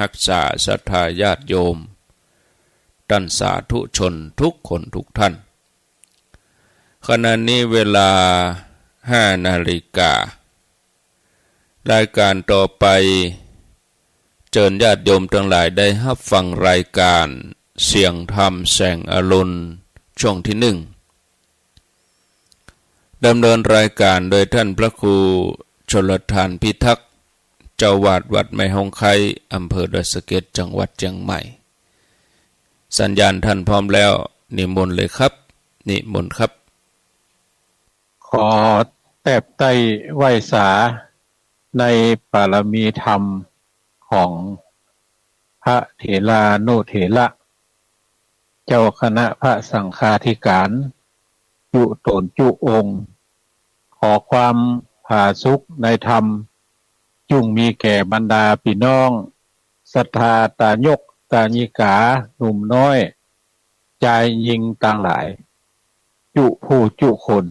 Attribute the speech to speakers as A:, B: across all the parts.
A: รักษาศรัทธาญาติโยมท่านสาธุชนทุกคนทุกท่านขณะนี้เวลา5 นาฬิการายการต่อไปเชิญญาติโยมทั้งหลายได้รับฟังรายการเสียงธรรมแสงอรุณช่วงที่ดำเนินรายการโดยท่านพระครูชลทานพิทักษ์เจ้าวาดวัดไม้ฮงไคอำเภอดอยสะเก็ดจังหวัดเชียงใหม่สัญญาณท่านพร้อมแล้วนิมนต์เลยครับนิมนต์ครับ
B: ขอแตบไต้ไหว้สาในปารมีธรรมของพระเถรานุเถระเจ้าคณะพระสังฆาธิการจุตนจุองค์ขอความผาสุกในธรรมจุงมีแก่บรรดาพี่น้องศรัทธาตายกตาญิกาหนุ่มน้อยใจยิงต่างหลายจุผู้จุคน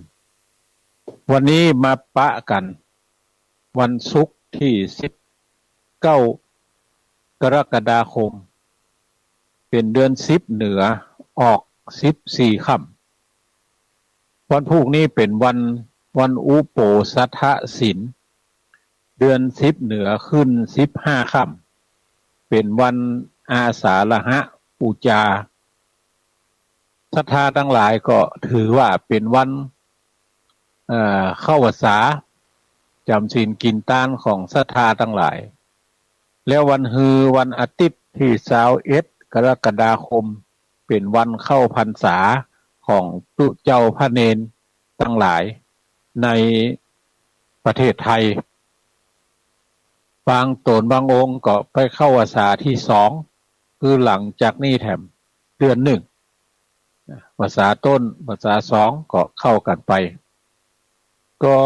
B: วันนี้มาปะกันวันศุกร์ที่19 กรกฎาคมเป็นเดือน10เหนือออก14ค่ำวันพุธนี้เป็นวันอุโปสัทศิลเดือน10เหนือขึ้น15ค่ำเป็นวันอาสาฬหบูชาศรัทธาทั้งหลายก็ถือว่าเป็นวันเข้าพรรษาจำศีลกินทานของศรัทธาทั้งหลายแล้ววันอาทิตย์ที่21 กรกฎาคมเป็นวันเข้าพรรษาของตุเจ้าพระเนนทั้งหลายในประเทศไทยบางตนบางองค์ก็ไปเข้าพรรษาที่2คือหลังจากนี้แถมเดือน1พรรษาต้นพรรษา2ก็เข้ากันไปก็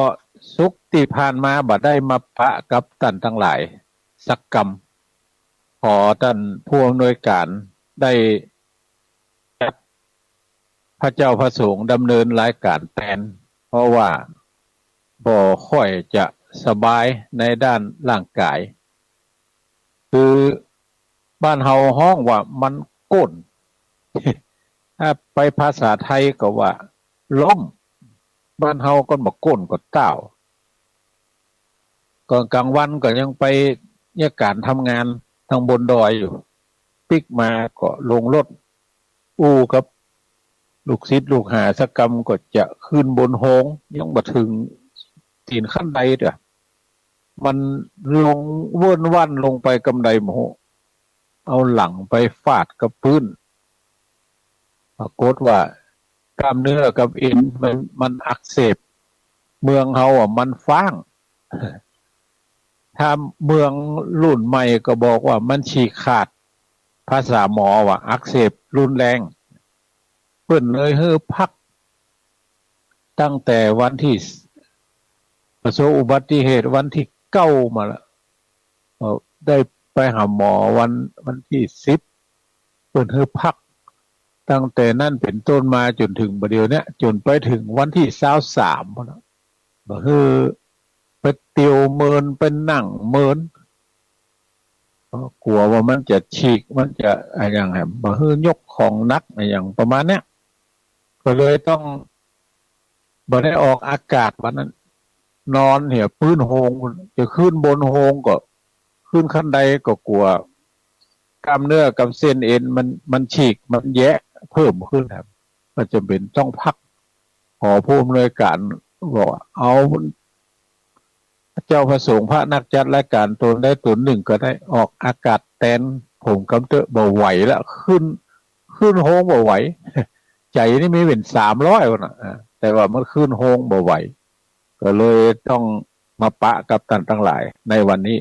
B: สุขที่ผ่านมาบ่ได้มาปะกับท่านทั้งหลายสักกรรมขอท่านผู้อำนวยการได้จัดพระเจ้าพระสงฆ์ดำเนินรายการแทนเพราะว่าบ่ค่อยจะสบายในด้านร่างกายคือบ้านเฮาห้องว่ามันก้น ถ้าไปภาษาไทยก็ว่าล้มบ้านเฮาก็บอกก้นก็เต้าก่อนกลางวันก็ยังไปเนี่ยการทำงานทางบนดอยอยู่ปิกมาก็ลงรถอู้กับลูกศิษย์ลูกหาสักกรรมก็จะขึ้นบนโฮงยังบ่ถึงตีนขั้นใดเด้อมันลงเวิ้นว่านลงไปกำไดโมโหเอาหลังไปฟาดกับพื้นปรากฏว่ากล้ามเนื้อกับเอ็นมันอักเสบเมืองเฮามันฟ้างถ้าเมืองรุ่นใหม่ก็บอกว่ามันฉีกขาดภาษาหมอว่าอักเสบรุนแรงเพิ่นเลยให้พักตั้งแต่วันที่ประสบอุบัติเหตุวันที่9มาแล้วได้ไปหาหมอวันที่10เพิ่นให้พักตั้งแต่นั้นเป็นต้นมาจนถึงบัดเดี๋ยวนี้จนไปถึงวันที่23พุ่นน่ะบ่คือไปเตียวเมินเป็นนั่งเมินกลัวว่ามันจะฉีกมันจะอะไรอย่างไรบ่คือยกของนักอะไรอย่างประมาณเนี้ยก็เลยต้องบ่ได้ออกอากาศวันนั้นนอนเหี่ยพื้นโฮงจะขึ้นบนโฮงก็ขึ้นขั้นใดก็กลัวกล้ามเนื้อกับเส้นเอ็นมันฉีกมันแยะเพิ่มขึ้นครับก็จะเป็นต้องพักขอผู้อำนวยการบอกเอาเจ้าพระสงฆ์พระนักจัดรายการตนได้ตนหนึ่งก็ได้ออกอากาศแตนผมกำเตอะบ่ไหวแล้วขึ้นโฮงบ่ไหวใจนี่มีเป็น300น่ะแต่ว่ามันขึ้นโฮงบ่ไหวก็เลยต้องมาปะกับท่านทั้งหลายในวันนี้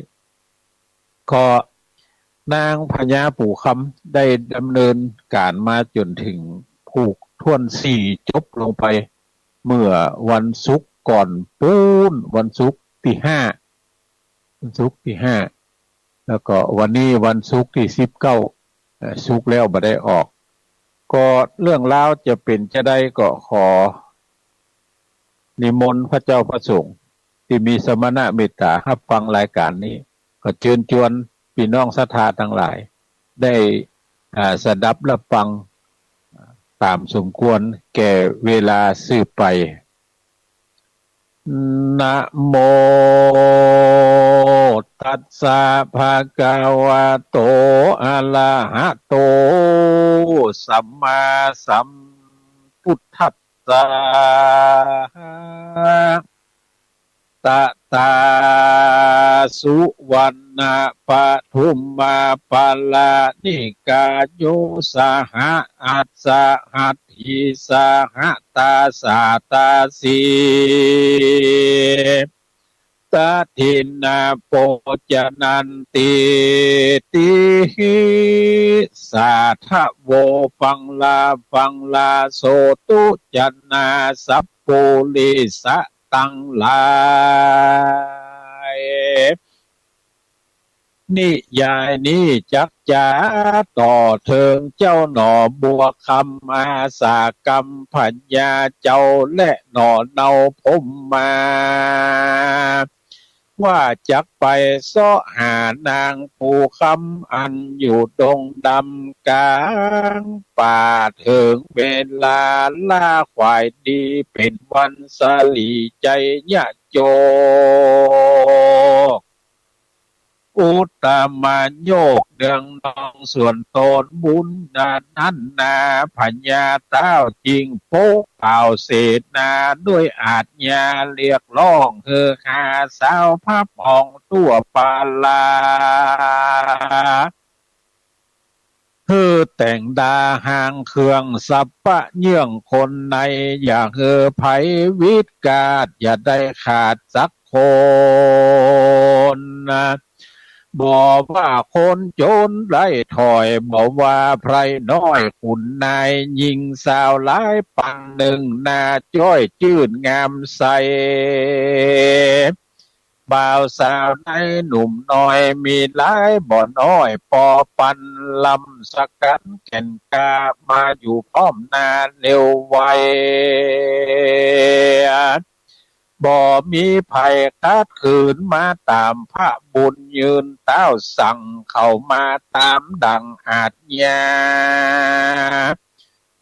B: ก็นางพญาปู่คำได้ดำเนินการมาจนถึงผูกท่วน4จบลงไปเมื่อวันศุกร์ก่อนปูนวันศุกร์ที่5แล้วก็วันนี้วันศุกร์ที่19ศุกร์แล้วบ่ได้ออกก็เรื่องราวจะเป็นจะได้ก็ขอนิมนต์พระเจ้าพระสงฆ์ที่มีสมณะเมตตารับฟังรายการนี้ก็เชิญชวน พี่น้องศรัทธาทั้งหลายได้สดับรับฟังตามสมควรแก่เวลาสืบไปนะโมตัสสะภะคะวะโตอะระหะโตสัมมาสัมพุทธัสสะตะตาสุวรรณปทุมมาปาลานิกาโยสหะอัสสะหัตถิสหตาสาตาสีตทินาโปจนันติติสาทะโวฟังลาโสตุจันนาสัพปุลิสะตังหลายนิยายนี้จักจาต่อเทิงเจ้าหน่อบัวคำอาสากรรมพัญญาเจ้าและหน่อเนาพมมาว่าจักไปเสาะหานางปูคำอันอยู่ดงดำกลางป่าเถิงเวลาล่าควายดีเป็นวันสลีใจยะโจอุตตมาโยกเดืองนองส่วนตนบุญนั้นนาพญาเต้าจริงโป๊กเป่าเศษนาด้วยอาจญาเรียกร้องคือหาสาวพับอ่องตัวปาลาคือแต่งดาหางเครื่องสับปะเยื่องคนในอย่าไผวิตกาดอย่าได้ขาดสักคนบอกว่าคนโจรไร้ถอยบอกว่าไพรน้อยขุนนายยิงสาวหลายปังหนึ่งนาจ้อยจืดงามใสบ่าวสาวในหนุ่มน้อยมีหลายบ่อน้อยปอปันลำสกันแก่นกามาอยู่พร้อมนาเร็วไวบ่มีภัยคัดขืนมาตามพระบุญยืนเต้าสั่งเข้ามาตามดังอาจญา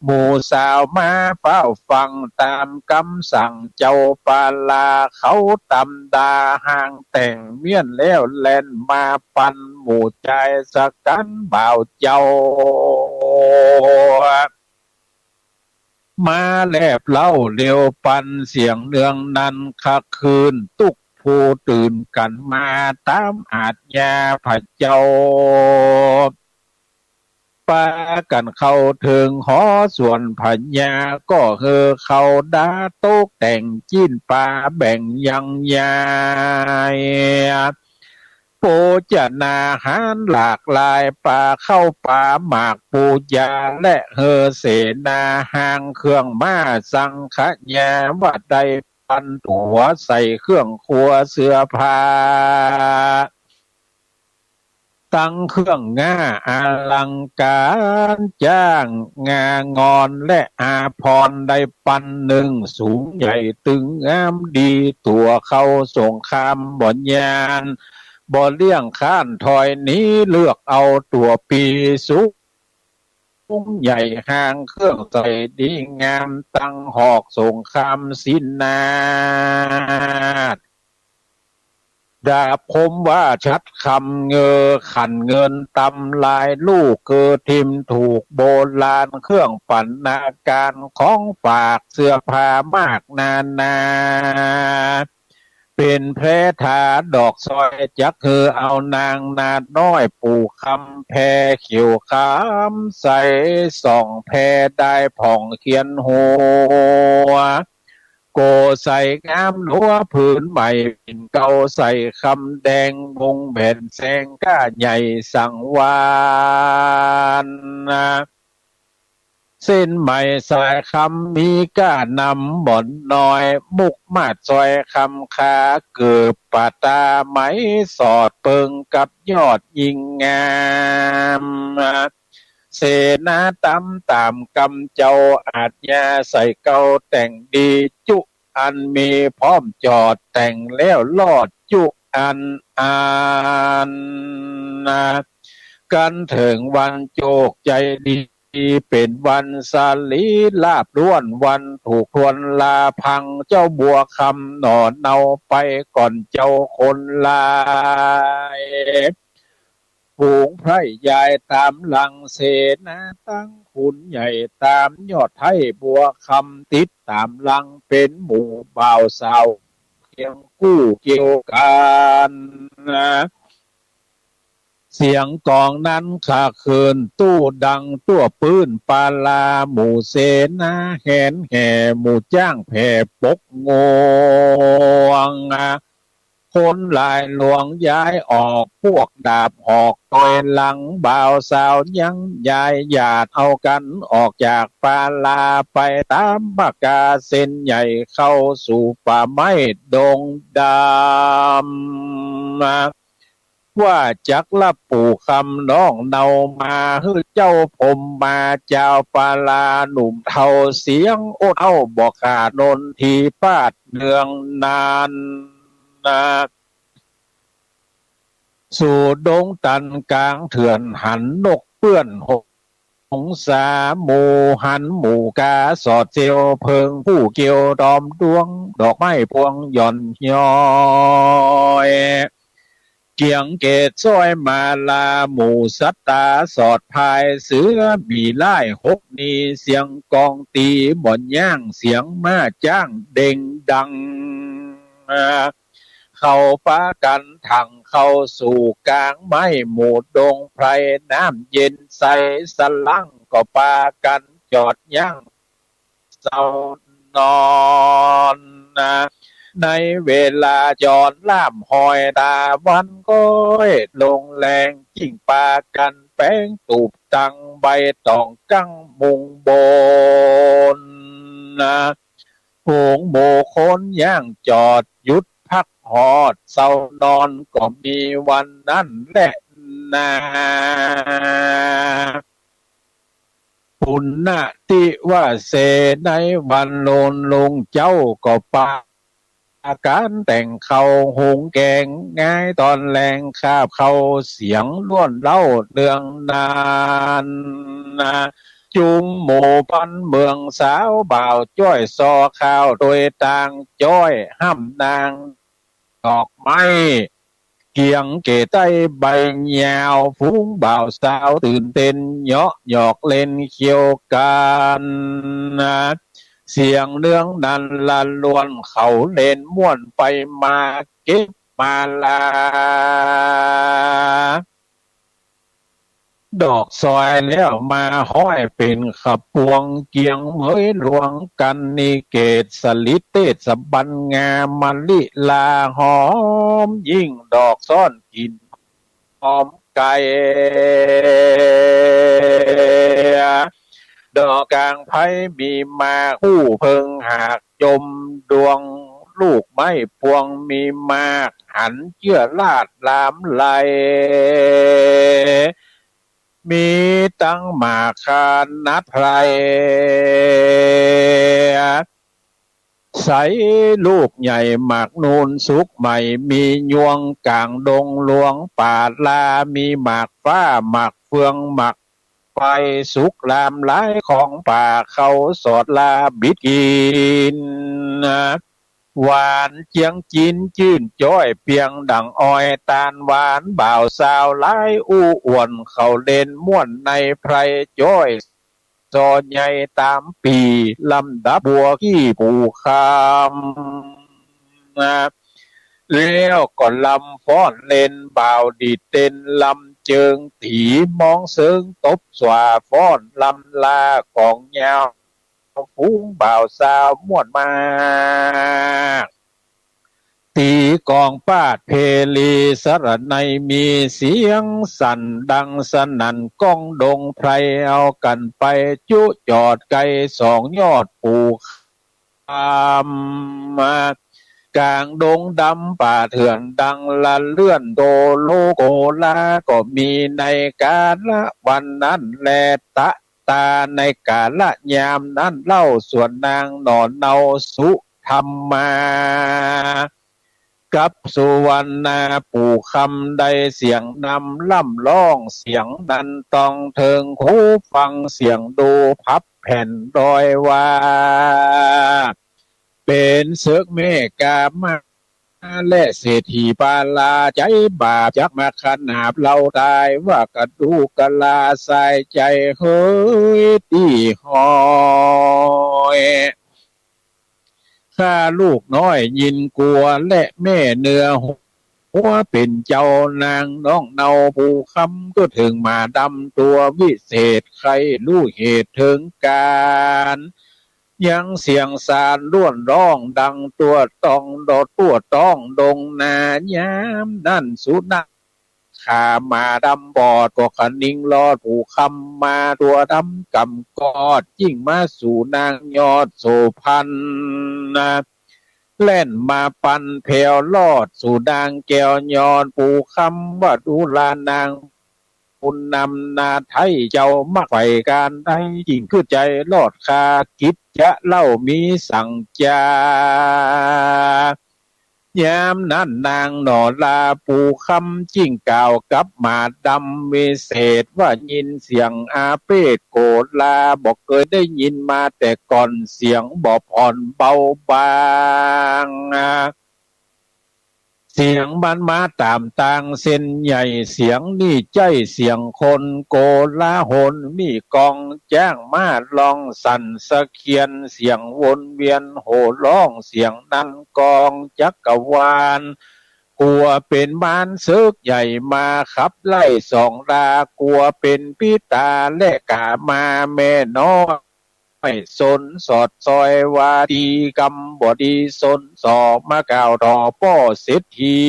B: หมู่สาวมาเฝ้าฟังตามคำสั่งเจ้าปาลาเขาตำดาห่างแต่งเมียนแล้วแล่นมาปันหมู่ใจสกันบ่าวเจ้ามาแลบเล่าเร็วปันเสียงเนืองนั้นคักคืนตุกผู้ตื่นกันมาตามอาจญาพระเจ้าปากันเข้าถึงหอส่วนพญาก็เขาดาโต๊กแต่งจิ้นปลาแบ่งยังยายโปจนาหารหลากหลายป่าเข้าป่าหมากปูยาและเสนาหางเครื่องม้าสังขยาวัดใดปันตัวใส่เครื่องครัวเสื้อผ้าตั้งเครื่องง่าอลังการจ้างงางอนและอาพรได้ปันหนึ่งสูงใหญ่ตึงงามดีตัวเข้าสงครามบ่ยานบ่เลี่ยงข้านถอยนี้เลือกเอาตัวปีสูงใหญ่ห่างเครื่องใส่ดีงามตั้งหอกสงครามสินนาดาบคมว่าชัดคำขันเงินตำลายลูกทิมถูกโบราณเครื่องปั่นนาการของฝากเสื้อผ้ามากนาเป็นแพร่ทาดอกซอยจักเอานางนาดน้อยปูคำแพรเขียวคำใส่ส่องแพรได้ผ่องเขียนหัวโกใส่งามหัวผืนใหม่ปิ่นเก่าใส่คำแดงวงแผ่นแสงก้าใหญ่สังวานเส้นใหม่สายคำมีก้านำบ่อนน้อยมุกมาดซอยคำขาเกือบปาตาไหมสอดเปิงกับยอดยิงงามเสนาตำตามกำเจ้าอาจยาใส่เก่าแต่งดีจุอันมีพร้อมจอดแต่งแล้วลอดจุ อันกันถึงวันโจกใจดีเป็นวันสาลีลาบล้วนวันถูกทวนลาพังเจ้าบัวคำหนอนเนาไปก่อนเจ้าคนลายฝูงไพร่ยายตามหลังเสนาตั้งขุนใหญ่ตามยอดไทยบัวคำติดตามหลังเป็นหมู่บ่าวสาวเคียงกู้เกี่ยวกันเสียงกองนั้นขาคืนตู้ดังตัวปืนปาลาหมู่เสนาแหนแห่หมู่จ้างแผ่ปกงวงคนหลายหลวงย้ายออกพวกดาบหอกต่อยหลังบ่าวสาวยังย้ายหยาดเอากันออกจากปาลาไปตามปากกาเส้นใหญ่เข้าสู่ป่าไม้ดงดำว่าจักละปู่คำน้องเนามาฮือเจ้าผมมาเจ้าปาลาหนุ่มเท่าเสียงโอ้เอาบอกขาดนนทีปาดเนืองนานสู่ดงตันกลางเถื่อนหันนกเปื้อนหงสาหมูหันหมูกาสอดเจียวเพิงผู้เกี่ยวดอมดวงดอกไม้พวงหย่อนย้อยเกียงเกตซ้อยมาลาหมู่สัตตาสอดพายเสือบีไล่หกนีเสียงกองตีบ่อนย่างเสียงมาจ้างเด่งดังเข้าฟ้ากันถังเข้าสู่กลางไม้หมู่ดงไพรน้ำเย็นใสสลังก็ปากันจอดย่างเศร้านอนในเวลาจอนล่ามหอยตาวันก้อยลงแรงจิ้งปากันแป้งตูบตังใบตองกั้งมุงบนหงโมคนย่างจอดหยุดพักหอดเศร้านอนก็มีวันนั้นแหละนาปุณณติว่าเสในวันโลนลงเจ้าก็ปาการแต่งเขาหงแกงง่ายตอนแรงคาบเขาเสียงล้วนเล่าเรื่องนานจุมหมู่พันเมืองสาวบ่าวจ้อยซอข้าวโดยต่างจ้อยห้ำนางดอกไม้เกียงเกใต้ใบยาวฟุ้งบ่าวสาวตื่นเต้นเยาะหยอกเล่นเคี่ยวกันเสียงเรื่องนั้นละล้วนเขาเล่นม่วนไปมาเก็บมาลาดอกซอยแล้วมาห้อยเป็นขับพวงเกียงเฮ้ยหลวงกันนิเกตสลิเตสบันงามมะลิลาหอมยิ่งดอกซ่อนกินหอมไก่ดอกกลางไผ่มีมาคู่เพิงหากจมดวงลูกไม้พวงมีมากหันเชื่อลาดลามไหลมีตั้งหมากคานนัดไพรใสลูกใหญ่หมากนูนสุกใหม่มียวงกลางดงหลวงป่าลามีหมากฟ้าหมากเฟืองหมากไฟสุกลามหลายของป่าเขาสอดลาบิดกินหวานเจียงจีนจื่นจ้อยเพียงดังอ้อยตาลหวานบ่าวสาวหลายอู้อ่วนเขาเล่นม่วนในไพรจ้อยจอใหญ่ตามปีลำดับบัวขี้ผูคำแล้วก็ลำฟ้อนเล่นบ่าวดีเต้นลำเจิงตีมองเสิงตบสวาฟ้อนลำลากองยาวฟุ้งบ่าวสาวม่วนมาตีกองปาดเพลีสระในมีเสียงสั่นดังสนั่นก้องดงไพรเอากันไปจุจอดไกลสองยอดปูคำกลางดงดำป่าเถื่อนดังละเลื่อนโตโลโกลาก็มีในกาละวันนั้นแลตะตาในกาละยามนั้นเล่าส่วนนางนอนเนาสุธรรมาก กับสุวรรณาปู่คำใดเสียงนำล่ำร้องเสียงนั้นต้องเทิงหูฟังเสียงดูพับแผ่นดอยว่าเป็นเสือกเมกามาและเศรษฐีปาลาใจบาปจักมาขนาบเราตายว่ากระดูกกะลาใส่ใจเฮ้ยตีหอยข้าลูกน้อยยินกลัวและแม่เนื้อหัวเป็นเจ้านางน้องเนาผู้คำก็ถึงมาดำตัววิเศษใครรู้เหตุถึงการยังเสียงสารร่วนร้องดังตัวตองดอตัวต้องดงนายามนั่นสุนัขขามาดำบอดก็ขนิ่งรอดผู้คำมาตัวดำกำกอดยิ่งมาสู่นางยอดโสพันนะเล่นมาปันเพลลอดสู่นางแก้วยอดผู้คำว่าดูลานางบุญนำนาไทยเจ้ามักไฟการได้จริงคือใจลอดคากิจจะเล่ามีสั่งจายามนั้นนางหนอลาปูคำจิ้งกล่าวกับมาดำวิเศษว่ายินเสียงอาเพศโกรลาบอกเคยได้ยินมาแต่ก่อนเสียงบอกอ่อนเบาบางเสียงมันมาตามต่างเส้นใหญ่เสียงนี่ใจเสียงคนโกลาหลมีกองแจ้งมาลองสั่นสะเคียนเสียงวนเวียนโห่ร้องเสียงนั้นกองจักรวาลกลัวเป็นบ้านซึกใหญ่มาขับไล่สองรากลัวเป็นพิตาและกามาแม่น้อยไม่สนสอดซอยวาดีกำบดีสนสอบมาก่าวต่อป้อเศรษฐี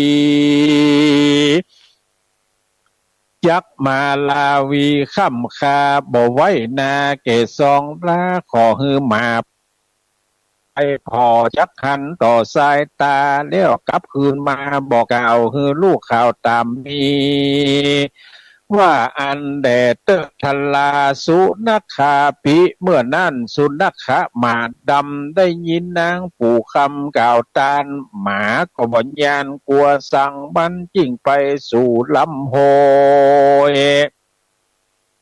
B: ยักมาลาวีค่ำคาบ่ไว้นาเกศองลาขอฮือมาไปพอจักหันต่อสายตาแล้วกลับคืนมาบอกกล่าวฮือลูกข่าวตามมีว่าอันแดดเตทลาสุนักขาปิเมื่อนั่นสุนักขะหมาดำได้ยินนางปู่คำกล่าวตานหมาก็บ่ยานกลัวสั่งบันจิ้งไปสู่ลำโหย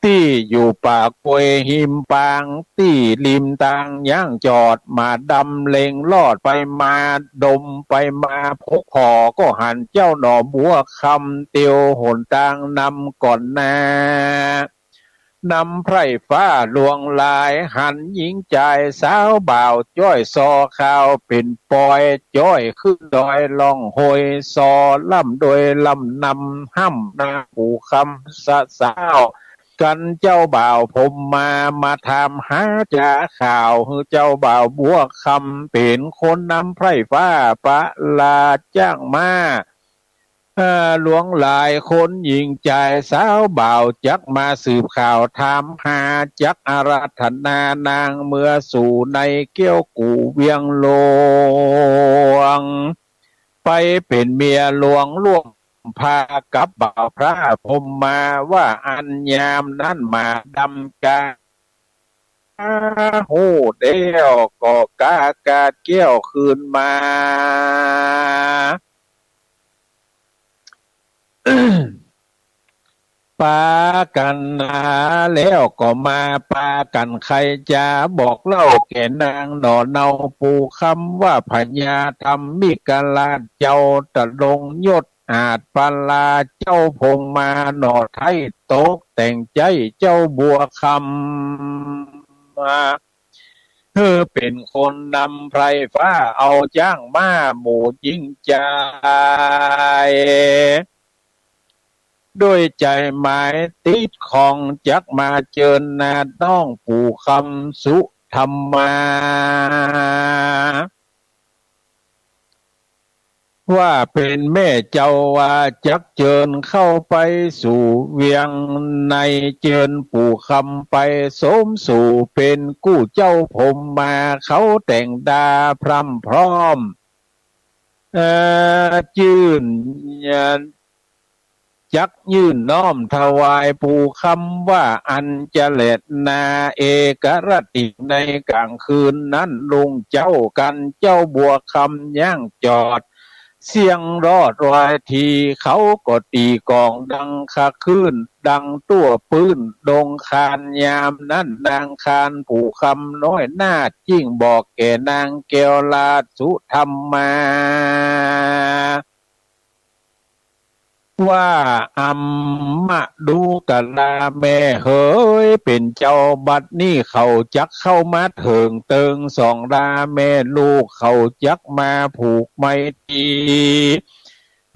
B: ที่อยู่ป่ากวยหิมปางที่ริมตางย่างจอดมาดำเล็งลอดไปมาดมไปมาพกหอก็หันเจ้าหน่อบัวคำเตียวหนตางนำก่อนนานำไพร่ฟ้าลวงลายหันหญิงใจสาวบ่าวจ้อยซอข้าวเป็นปอยจ้อยขึ้นดอยล่องหอยซอล่ำโดยลำนำห้ำนาปู่คำสาวกันเจ้าบ่าวผมมาทำหาจ่าข่าวเจ้าบ่าวบัวคำเป็นคนนำไพร่ฟ้าปะลาจ้างมาหลวงหลายคนหญิงใจสาวบ่าวจักมาสืบข่าวถามหาจักอาราธนานางเมื่อสู่ในเกี้ยวกูเวียงหลวงไปเป็นเมียหลวงล่วงพากับบ่าวพระผมมาว่าอันยามนั้นมาดำกาโหเดียวก็กากาเกี้ยวคืนมา ปากันนาแล้วก็มาปากันใครจะบอกเล่าแก่นางหนอเนาปูคำว่าพญาธรรมมิกาลาเจ้าตะลงยศอาจปาลาเจ้าพงมาหนอไทยโตกแต่งใจเจ้าบัวคำมาเป็นคนนำไพรฟ้าเอาจ้างมาหมู่ยิ่งใจด้วยใจหมายติดของจักมาเจิญนาน้องปู่คำสุธรรมาว่าเป็นแม่เจ้าว่าจักเจิญเข้าไปสู่เวียงในเจิญปู่คำไปสมสู่เป็นกู้เจ้าผมมาเขาแต่งดาพร่ำพร้อมจื่นจักยื่นน้อมถวายปู่คำว่าอันจะเล็ดนาเอกรติในกลางคืนนั้นลุงเจ้ากันเจ้าบัวคำย่างจอด เสียงรอดรอยทีเขาก็ตีกองดังคาขึ้นดังตัวปืนดงคานยามนั้นนางคานผู้คำน้อยนาดยิ่งบอกแก่นางแก้วลาสุธรรมาว่าอัมมะดูกะลาแม่เฮ้ยเป็นเจ้าบัดนี่เขาจักเข้ามาเถิงเติงสองดาแม่ลูกเขาจักมาผูกไมตรี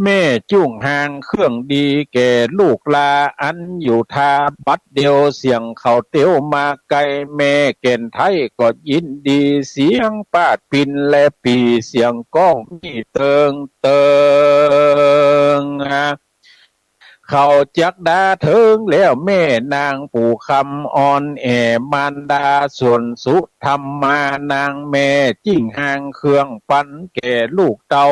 B: แม่จุ่งห่างเครื่องดีแก่ลูกลาอันอยู่ทาบัดเดียวเสียงเขาเตียวมาไกลแม่เก่นไทยก็ยินดีเสียงปาดปินและปีเสียงก้องมีเติงเติงเขาจักดาเถิงแล้วแม่นางปู่คำอ่อนแอมารดาส่วนสุธรรมานางแม่จิ้งห่างเครื่องปันแก่ลูกเต่า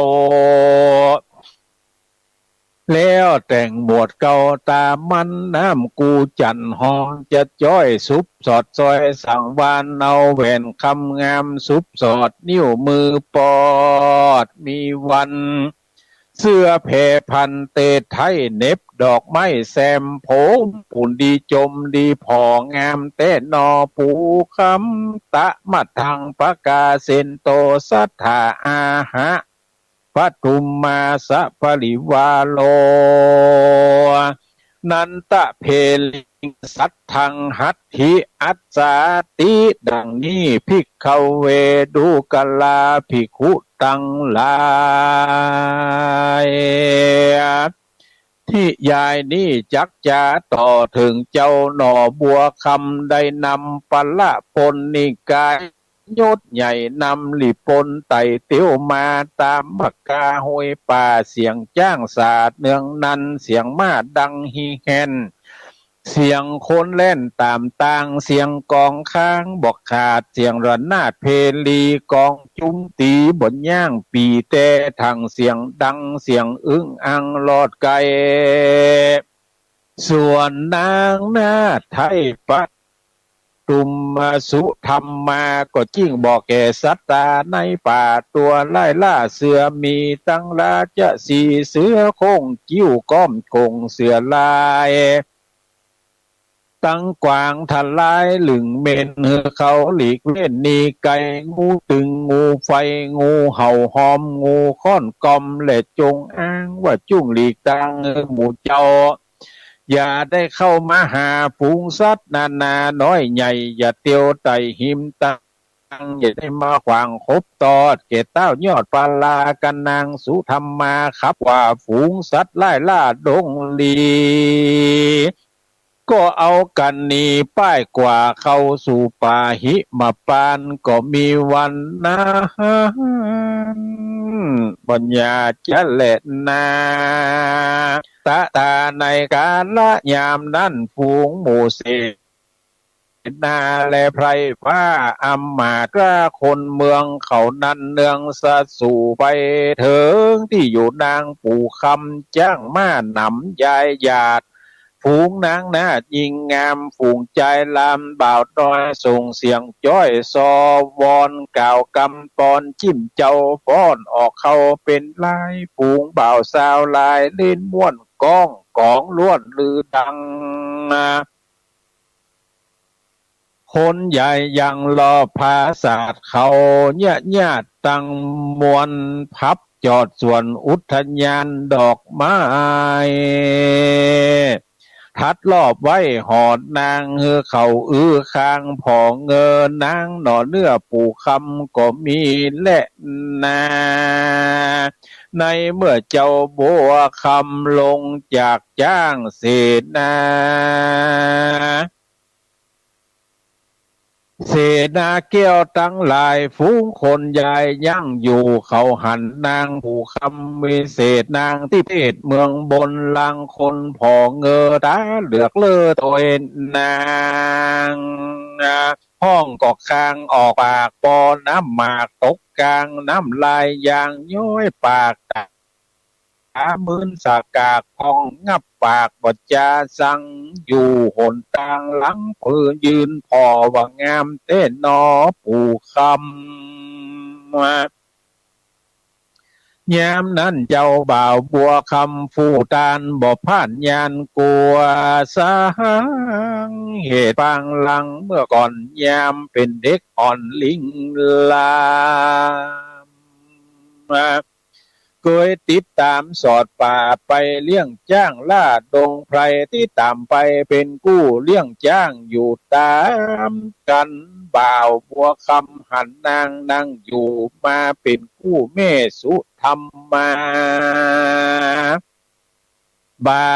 B: แล้วแต่งหมวดเก่าตามันน้ำกูจันหองจะจ้อยซุบสอดซอยสังวานเอาแหวนคำงามซุบสอดนิ้วมือปอดมีวันเสื้อแผ่พันเตไทยเน็บดอกไม้แซมผมปุ่นดีจมดีพองามเต้นอปูคำตะมัดทางปะกาเซนโตสัทธาอาหะปทุมมาสะปริวาโลนันตะเพลิงสัทธังหัตถิอัสสาติดังนี้ภิกขเวดูกลาภิกขุตังหลายที่ยายนี่จักจะต่อถึงเจ้าหน่อบัวคำได้นำปละปนนิกายยศใหญ่นำหลีปนไต่เตี้ยวมาตามมักกาห้วยป่าเสียงจ้างสาดเนืองนันเสียงมาดังฮีแฮนเสียงคนเล่นตามต่างเสียงกองค้างบอกขาดเสียงระนาดเพลีกองจุ้มตีบนย่างปีแต่ทางเสียงดังเสียงอึ้งอังลอดไกลส่วนนางนาไทยปัดตุมมาสุธรรมมาก็จิ้งบอกแก่สัตตาในป่าตัวไล่ล่าเสือมีตั้งราจะสีเสือโคงจิ้วก้อมคงเสือลายตั้งกวางทลายหลึงเมนเขาหลีกเล่นนีไก่งูตึงงูไฟงูเห่าหอมงูค้อนกอมและจงอ้างว่าจุ้งหลีกตังหมู่เจ้าอย่าได้เข้ามาหาฝูงสัตว์นานาน้อยใหญ่อย่าเตียวไตหิมตังอย่าได้มาขวางคบตอดเกตเต้ายอดปลาลากันนางสุธรรมาขับว่าฝูงสัตว์ไล่ล่าดงลีก็เอากันนีป้ายกว่าเข้าสู่ป่าหิมาปานก็มีวันนะปัญญาจะเล็ดนาตาในกาลยามนั้นฝูงหมู่เสนาและไพรฟ้าอัมมาตราคนเมืองเขานั้นเนืองสะสู่ไปเถิงที่อยู่นางปู่คำจ้างม้าหนำยายหยาดฝูงนางนาดยิงงามฝูงใจลำบ่าวน้อยส่งเสียงจ้อยซอวอนกล่าวกำปอนจิ้มเจ้าฟ้อนออกเขาเป็นลายฝูงบ่าวสาวลายเล่นม่วนก้องกองล้วนลือดังคนใหญ่ยังรอภาศาสตร์เขาญาติตั้งมวลพับจอดส่วนอุทยานดอกไม้ทัดรอบไว้หอดนางเขาข้างผองเงินนางหน่อเนื้อปู่คำก็มีและนาในเมื่อเจ้าบัวคำลงจากจ้างเสนาเสนาแก้วตั้งหลายฝูงคนใหญ่ยั่งอยู่เขาหันนางผู้คำวิเศษนางที่เพศเมืองบนลังคนผอเงอตาเหลือกเลือตัวเองนางห้องกอกคางออกปากปอน้ำหมากตกกลางน้ำลายยางย้อยปากตามืนสากากพองงับปากบจาสั่งอยู่หนทางหลังพื้นยืนพอว่างามเต้นนอปู่คำ ยามนั้นเจ้าบ่าวบัวคำฟูตานบ่ผ่านยานกลัวสางเหตุปางหลังเมื่อก่อนยามเป็นเด็กอ่อนลิงลามเคยติดตามสอดป่าไปเลี้ยงจ้างล่าดงไพรที่ตามไปเป็นกู้เลี้ยงจ้างอยู่ตามกันบ่าวบัวคำหันนางนั่งอยู่มาเป็นคู่แม่สุธรรมาบ่า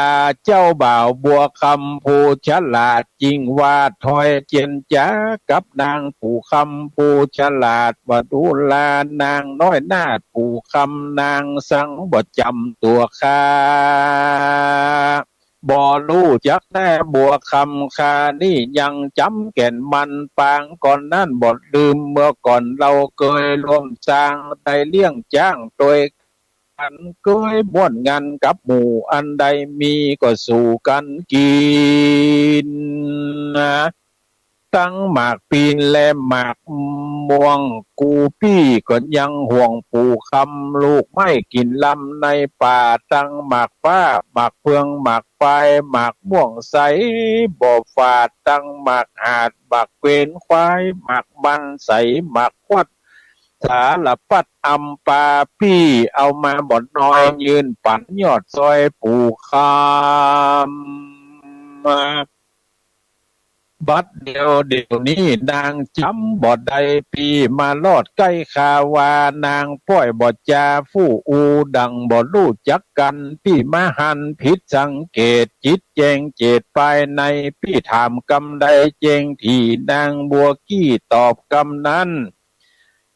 B: เจ้าบ่าวบัวคำผู้ฉลาดจริงว่าถอยเจียนจ้ากับนางผู้คำผู้ฉลาดว่าดูลานางน้อยนาดผู้คำนางสังบ่จำตัวข้าบ่รู้จักแน่บัวคำคานี่ยังจำแก่นมันปางก่อนนั้นบ่ลืมเมื่อก่อนเราเคยร่วมสร้างได้เลี้ยงจ้างโดยอันเคยม่วนงานกับหมู่อันใดมีก็สู่กันกินนะตั้งหมากปีนและหมากม่วงกูปี้ก็ยังห่วงปู่คำลูกไม่กินลำในป่าตั้งหมากฟ้าหมากเฟืองหมากไฟหมากม่วงใสบ่อฝาดตั้งหมากหาดหมากเกวนควายหมากบันใสหมากควัดสารพัดอำปาพี่เอามาบ่อนน้อยยืนปั่นยอดซอยปู่คำมาบัดเดี๋ยวนี้นางจำบ่ได้ปีมาลอดใกล้ขาวานางป้อยบ่จาฟู่อูดังบ่รู้จักกันพี่มาหันผิดสังเกตจิตแจงเจตภายในพี่ถามกำใดแจงที่นางบัวกี้ตอบกำนั้น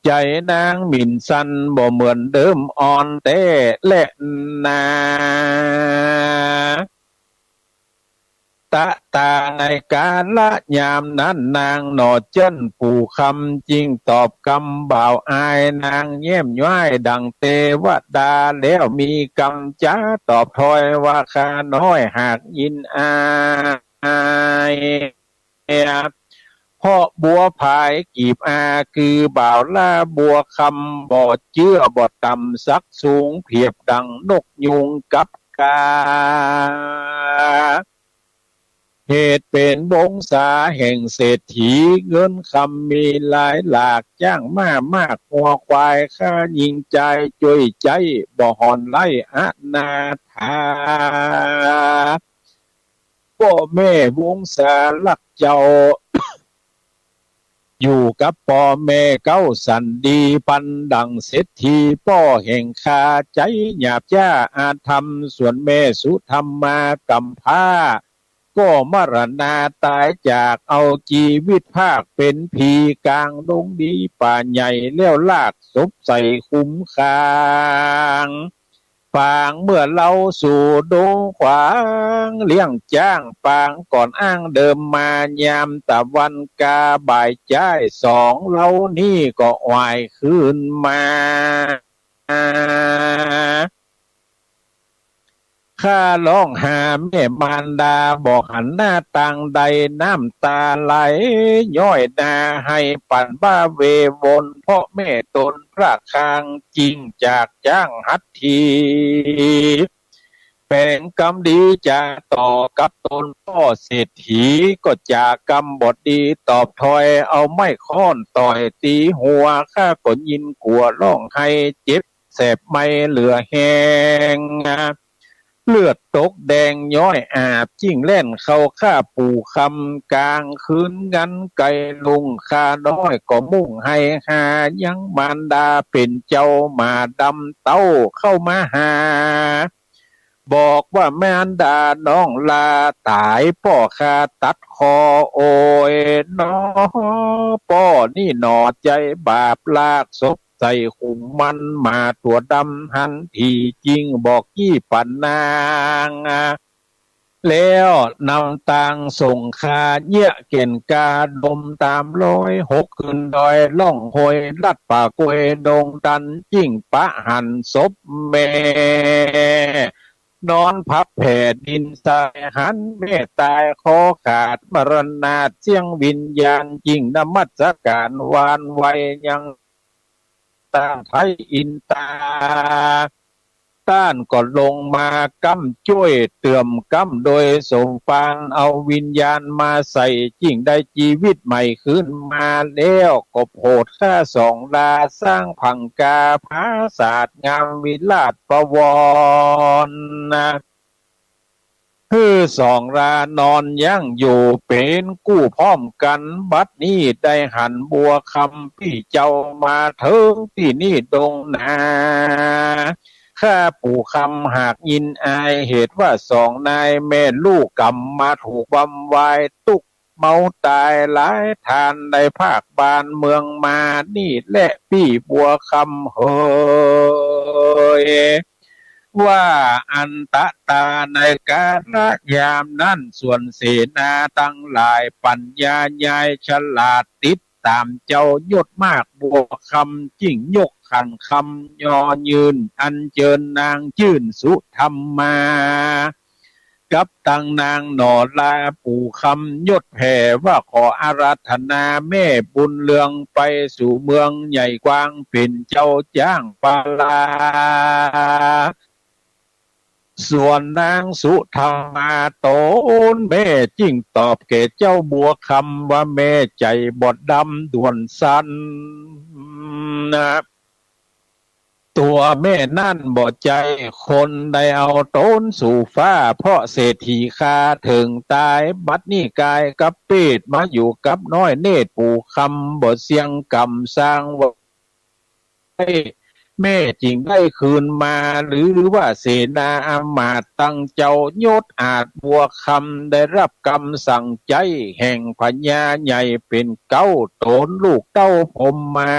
B: ใจนางหมิ่นสันบ่เหมือนเดิมอ่อนแต่และนาตะตาในการละยามนั้นนางหนอเจิ้นผู้คำจริงตอบคำบ่าวอายนางเยี่ยมย้ายดังเทวดาแล้วมีกำจ้าตอบถอยว่าข้าน้อยหากยินอายเพราะบัวภายกีบอาคือบ่าวล่าบัวคำบ่เชื่อบ่ต่ำสักสูงเพียบดังนกยุงกับกาเหตุเป็นวงศาแห่งเศรษฐีเงินคำมีหลายหลากจ้างมากหัวควายข้ายิงใจจุยใจบ่หอนไล่อนาถาพ่อแม่วงศาลักเจ้าอยู่กับพ่อแม่เก้าสันดีปันดังเศรษฐีพ่อแห่งคาใจหยาบจ้าอาธรรมส่วนแม่สุธรรมมากำพร้าก็มรณาตายจากเอาชีวิตภาคเป็นผีกลางดงดีป่าใหญ่เลี้ยวลากศพใส่คุ้มคางปางเมื่อเราสู่ดงขวางเลี้ยงจ้างปางก่อนอ้างเดิมมายามตะวันกาบ่ายใจสองเรานี่ก็วายคืนมาข้าร้องหาแม่มารดาบอกหันหน้าต่างใดน้ำตาไหลย้อยนาให้ปั่นบ้าเววนเพราะแม่ตนพระคางจริงจากจ้างหัตถีแปลงกรรมดีจะต่อกับตนพ่อเศรษฐีก็จากกรรมบดดีตอบถอยเอาไม้ค้อนต่อยตีหัวข้าก็ยินกลัวร้องให้เจ็บแสบไม่เหลือแหงเลือดตกแดงย้อยอาบจิ้งเล่นเข้าข้าปู่คำกลางคืนงั้นไก่ลุงข้าน้อยก็มุ่งให้หายังมารดาเป็นเจ้ามาดำเต้าเข้ามาหาบอกว่าแม่นดาน้องลาตายพ่อข้าตัดคอโอยน้อพ่อนี่หนอใจบาปลากศพใส่ขุมมันมาตัวดำหันทีจริงบอกยี่ปันนางแล้วนำตังส่งคาเยี่ยเก่นกาดมตาม106ขึ้นดอยล่องหอยลัดป่ากวยดงดันจิ้งปะหันศพแม่นอนพับแผ่ดินสายหันแม่ตายคอขาดมรณาเสียงวิญญาณจริงนมัสการวานไวยัง ต้านไทยอินตาต้านก็ลงมากำช่วยเตื่อมกำโดยสมปานเอาวิญญาณมาใส่จิ่งได้ชีวิตใหม่ขึ้นมาแล้วก็โผดข้าสองดาสร้างผังกาภาศาสตร์งามวิลาศประวรนะคือสองรานอนยั่งอยู่เป็นกู้พร้อมกันบัดนี้ได้หันบัวคำพี่เจ้ามาเถิงที่นี่ดงนาข้าปู่คำหากยินอายเหตุว่าสองนายแม่ลูกกำมาถูกบำวายตุกเมาตายหลายทานในภาคบานเมืองมานี่แหละพี่บัวคำเฮยว่าอันตะตาในกาลยามนั้นส่วนเสนาตั้งหลายปัญญาญายฉลาดติดตามเจ้ายศมากบัวคำจิ้งยกขันคำยอยืนอันเจิญนางชื่นสุธรรมมากับตังนางหนอลาปู่คำยศแผ่ว่าขออาราธนาแม่บุญเรืองไปสู่เมืองใหญ่กว้างเป็นเจ้าจ้างปาลาส่วนนางสุธรรมาโตนแม่จิ้งตอบแก่เจ้าบัวคำว่าแม่ใจบดดำด่วนสันนะตัวแม่นั่นบ่ใจคนได้เอาโต้นสู่ฟ้าเพราะเศรษฐีคาถึงตายบัดนี้กายกับเป็ดมาอยู่กับน้อยเนตรปู่คำบ่เสียงกำสร้างว่าแม่จริงได้คืนมาหรือว่าเสนาอามาตย์ตั้งเจ้ายศอาจบัวคำได้รับกำสั่งใจแห่งพญาใหญ่เป็นเก้าโตนลูกเต้าผมมา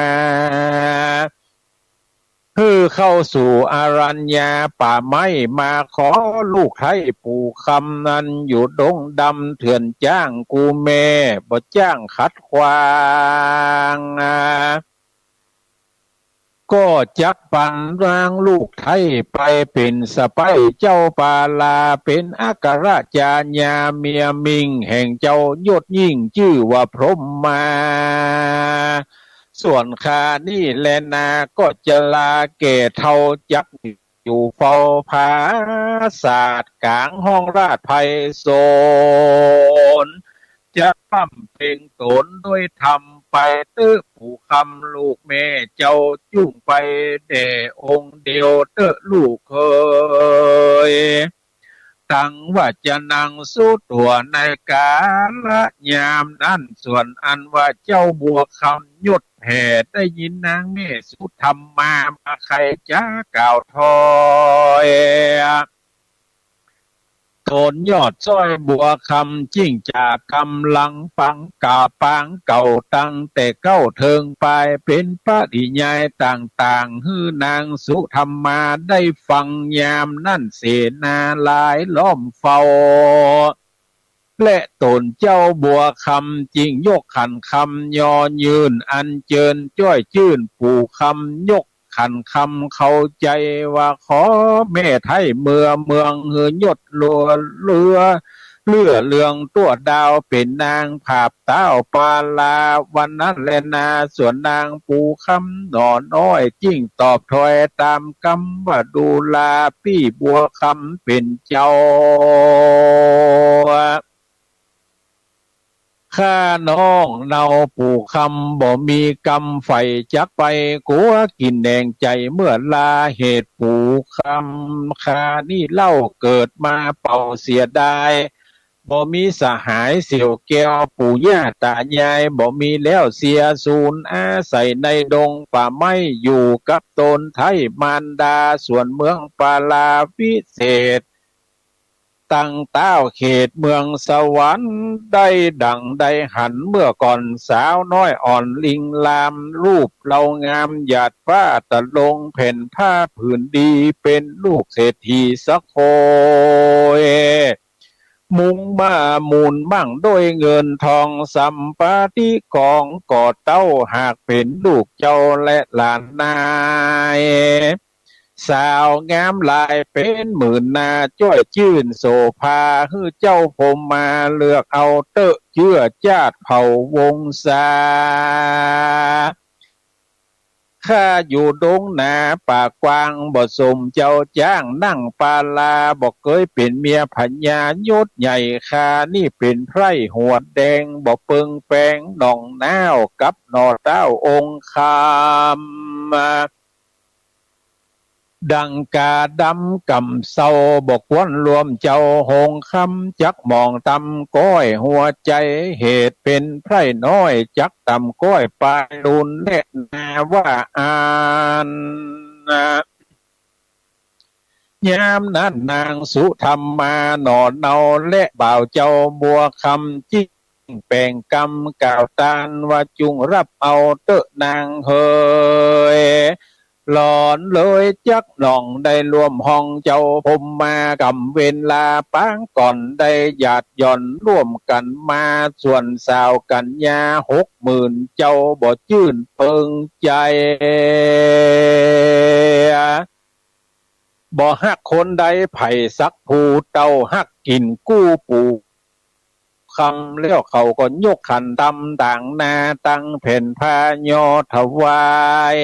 B: คือเข้าสู่อารัญญาป่าไม้มาขอลูกไทยปู่คำนั้นอยู่ดงดำเถื่อนจ้างกูแม่บ่จ้างขัดขวางก็จักปันร่างลูกไทยไปเป็นสะใภ้เจ้าปาลาเป็นอัครราชาญาเมียมิงแห่งเจ้ายศยิ่งชื่อว่าพรหมมาส่วนข้านี่แลนาก็จะลาเกตเท่าจักอยู่เฝ้าภาศาสตร์กลางห้องราชไพศาลจะปั้มเพลงตนด้วยธรรมไปตื้อผู้คำลูกแม่เจ้าจุ่งไปแด่องค์เดียวเตื้อลูกเคยตั้งว่าจะนั่งสู้ตัวในกาลยามนั้นส่วนอันว่าเจ้าบัวคำยศแผ่ได้ยินนางแม่สุธรรมมาใครจะกล่าวทอยโทนยอดซ้อยบัวคำจิ้งจากกำลังปังกาปางเก่าตั้งแต่เก้าเทิงไปเป็นปริยายต่างๆฮือนางสุธรรมาได้ฟังยามนั่นเสนาลายล้อมเฝ้าและตนเจ้าบัวคำจิ้งยกขันคำยอยืนอันเจิญจ้อยชื่นปู่คำยกขันคำเข้าใจว่าขอแม่ไทยเมืองเฮือยดลัวเรือเรืองตัวดาวเป็นนางภาพเต้าปาลาวันนั้นแลนาส่วนนางปูคำหน่อน้อยจิ้งตอบถอยตามคำว่าดูลาพี่บัวคำเป็นเจ้าข้าน้องเนาปู่คำบ่มีกำไฟจักไปกัวกินแดงใจเมื่อลาเหตุปู่คำข้านี่เล่าเกิดมาเป่าเสียดายบ่มีสหายเสี่ยวแก้วปู่ย่าตายายบ่มีแล้วเสียสูญอาศัยในดงป่าไม้อยู่กับตนไทยมารดาส่วนเมืองปาลาวิเศษตั้งเต้าเขตเมืองสวรรค์ได้ดังได้หันเมื่อก่อนสาวน้อยอ่อนลิงลามรูปเรางามหยาดฟ้าตะลงแผ่นผ้าผืนดีเป็นลูกเศรษฐีสักโคยมุงมามูลมั่งด้วยเงินทองสัมปาติของกอดเต้าหากเป็นลูกเจ้าและหลานนายสาวงามลายเป็นหมื่นนาจ้อยชื่นโสภาฮือเจ้าผมมาเลือกเอาเตอะเชื่อจาดเผ่าวงศาข ข้าอยู่ดงนาป่ากวางบ่สมเจ้าจ้างนั่งปาลาบ่เคยเป็นเมียพญายศใหญ่ข้านี่เป็นไพร่หัวแดงบ่เปิงแปงหนองน้าวกับนอเต้าองค์คามดังกาดำกำเศร้าบอกวนรวมเจ้าหงคำจักมองตำก้อยหัวใจเหตุเป็นไพร่น้อยจักตำก้อยปลายรุนและนาว่าอ่านยามนั้นนางสุธรรมมาหนอนเนาและบ่าวเจ้าบัวคำจิ้งแปลงกรรมกล่าวตานว่าจุงรับเอาเตอะนางเฮยหลอนเลยจักหน่องได้รวมห้องเจ้าผมมากำเวลาปางก่อนได้หยาดหย่อนร่วมกันมาส่วนสาวกันยา60,000เจ้าบ่จื่นเพิงใจบ่ฮักคนใดไผ่สักผู้เต้าฮักกินกู้ปูคำแล้วเขาก็ยกขันตำต่างนาตั้งแผ่นพายอถวาย